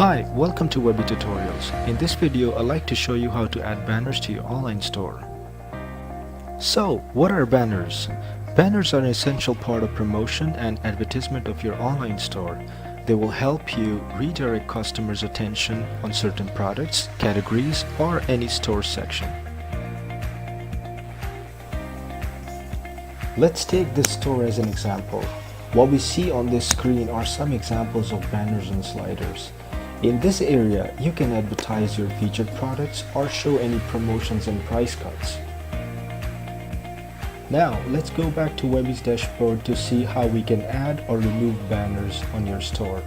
Hi, welcome to Webby Tutorials. In this video, I'd like to show you how to add banners to your online store. So, what are banners? Banners are an essential part of promotion and advertisement of your online store. They will help you redirect customers' attention on certain products, categories, or any store section. Let's take this store as an example. What we see on this screen are some examples of banners and sliders. In this area, you can advertise your featured products or show any promotions and price cuts. Now, let's go back to Webby's dashboard to see how we can add or remove banners on your store.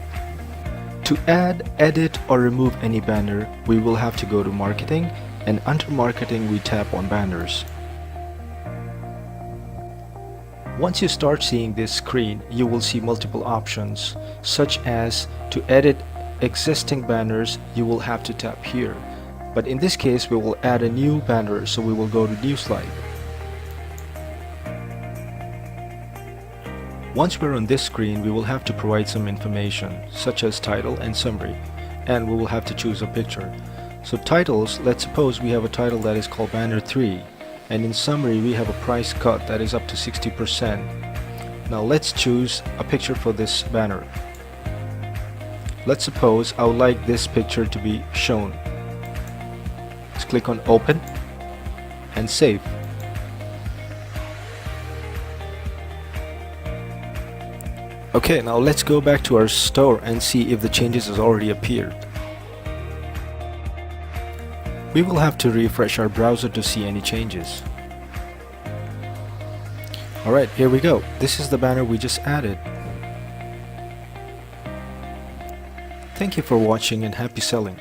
To add, edit, or remove any banner, we will have to go to Marketing, and under Marketing, we tap on Banners. Once you start seeing this screen, you will see multiple options, such as to edit existing banners, you will have to tap here. But in this case, we will add a new banner, so we will go to New Slide. Once we're on this screen, we will have to provide some information, such as title and summary, and we will have to choose a picture. So titles, let's suppose we have a title that is called Banner 3. And in summary, we have a price cut that is up to 60%. Now let's choose a picture for this banner. Let's suppose I would like this picture to be shown. Let's click on Open and Save. Okay, now let's go back to our store and see if the changes has already appeared. We will have to refresh our browser to see any changes. Alright, here we go. This is the banner we just added. Thank you for watching and happy selling.